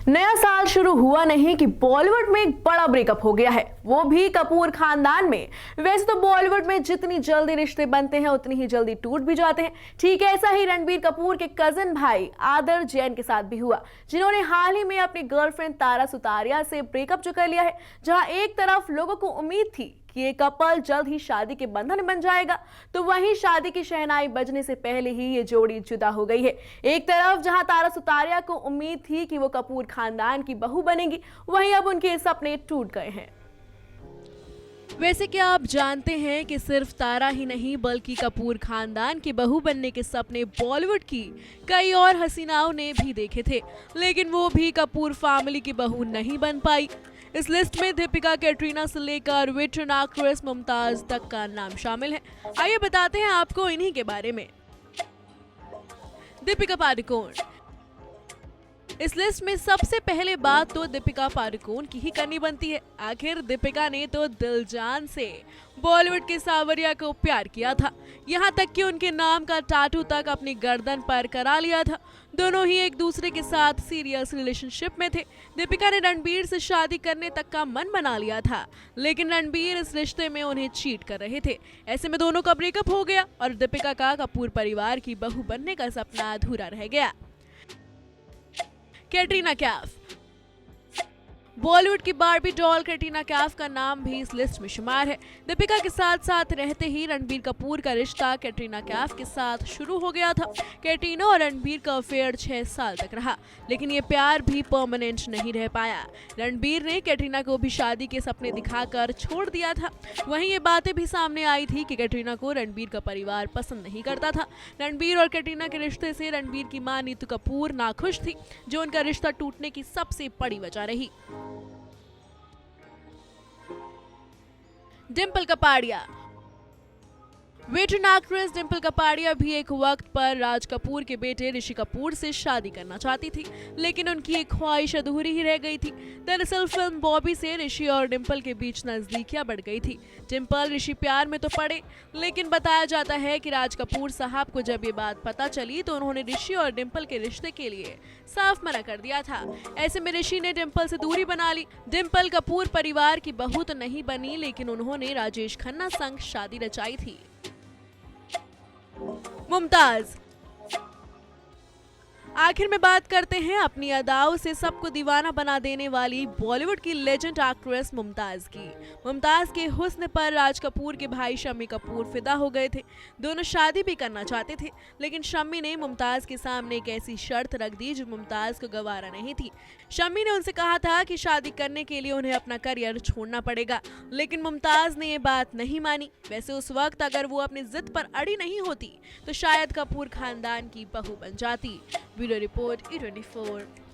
नया साल शुरू हुआ नहीं कि बॉलीवुड में एक बड़ा ब्रेकअप हो गया है, वो भी कपूर खानदान में। वैसे तो बॉलीवुड में जितनी जल्दी रिश्ते बनते हैं उतनी ही जल्दी टूट भी जाते हैं। ठीक है, ऐसा ही रणबीर कपूर के कजिन भाई आदर जैन के साथ भी हुआ, जिन्होंने हाल ही में अपनी गर्लफ्रेंड तारा सुतारिया से ब्रेकअप जो कर लिया है। जहां एक तरफ लोगों को उम्मीद थी कि ये कपल जल्द ही शादी के बंधन में बन जाएगा, तो वहीं शादी की शहनाई बजने से पहले ही ये जोड़ी जुदा हो गई है। एक तरफ जहां तारा सुतारिया को उम्मीद थी कि वो कपूर खानदान की बहू बनेगी, वहीं अब उनके सपने टूट गए हैं। वैसे क्या आप जानते हैं कि सिर्फ तारा ही नहीं बल्कि कपूर खानदान की बहू बनने के सपने बॉलीवुड की कई और हसीनाओं ने भी देखे थे, लेकिन वो भी कपूर फैमिली की बहू नहीं बन पाई। इस लिस्ट में दीपिका, कैटरीना से लेकर वेटरन एक्ट्रेस मुमताज तक का नाम शामिल है। आइए बताते हैं आपको इन्हीं के बारे में। दीपिका पादुकोण। इस लिस्ट में सबसे पहले बात तो दीपिका पादुकोण की ही करनी बनती है। आखिर दीपिका ने तो दिल जान से बॉलीवुड के सावरिया को प्यार किया था, यहाँ तक कि उनके नाम का टैटू तक अपनी गर्दन पर करा लिया था। दोनों ही एक दूसरे के साथ सीरियस रिलेशनशिप में थे। दीपिका ने रणबीर से शादी करने तक का मन बना लिया था, लेकिन रणबीर इस रिश्ते में उन्हें चीट कर रहे थे। ऐसे में दोनों का ब्रेकअप हो गया और दीपिका का कपूर परिवार की बहू बनने का सपना अधूरा रह गया। कैटरीना कैफ। बॉलीवुड की बार्बी डॉल कैटरीना कैफ का नाम भी इस लिस्ट में शुमार है। दीपिका के साथ साथ रहते ही रणबीर कपूर का रिश्ता कैटरीना कैफ के साथ शुरू हो गया था। कैटरीना और रणबीर का अफेयर 6 साल तक रहा, लेकिन ये प्यार भी परमानेंट नहीं रह पाया। रणबीर ने कैटरीना को भी शादी के सपने दिखाकर छोड़ दिया था। वहीं ये बातें भी सामने आई थी कि कैटरीना को रणबीर का परिवार पसंद नहीं करता था। रणबीर और कैटरीना के रिश्ते से रणबीर की मां नीतू कपूर नाखुश थी, जो उनका रिश्ता टूटने की सबसे बड़ी वजह रही। डिंपल कपाड़िया। वेटरन एक्ट्रेस डिंपल कपाड़िया भी एक वक्त पर राज कपूर के बेटे ऋषि कपूर से शादी करना चाहती थी, लेकिन उनकी एक ख्वाहिश अधूरी ही रह गई थी। दरअसल फिल्म बॉबी से ऋषि और डिंपल के बीच नजदीकियां बढ़ गई थी। डिंपल ऋषि प्यार में तो पड़े, लेकिन बताया जाता है कि राज कपूर साहब को जब ये बात पता चली तो उन्होंने ऋषि और डिंपल के रिश्ते के लिए साफ मना कर दिया था। ऐसे में ऋषि ने डिंपल से दूरी बना ली। डिंपल कपूर परिवार की बहू तो नहीं बनी, लेकिन उन्होंने राजेश खन्ना संग शादी रचाई थी। मुमताज। आखिर में बात करते हैं अपनी अदाओं से सबको दीवाना बना देने वाली बॉलीवुड की लेजेंड एक्ट्रेस मुमताज की। मुमताज के हुस्न पर राज कपूर के भाई शम्मी कपूर फिदा हो गए थे। दोनों शादी भी करना चाहते थे, लेकिन शम्मी ने मुमताज के सामने एक ऐसी शर्त रख दी जो मुमताज को गवारा नहीं थी। शम्मी ने उनसे कहा था कि शादी करने के लिए उन्हें अपना करियर छोड़ना पड़ेगा, लेकिन मुमताज ने ये बात नहीं मानी। वैसे उस वक्त अगर वो अपनी जिद पर अड़ी नहीं होती तो शायद कपूर खानदान की बहू बन जाती। Bureau report E24।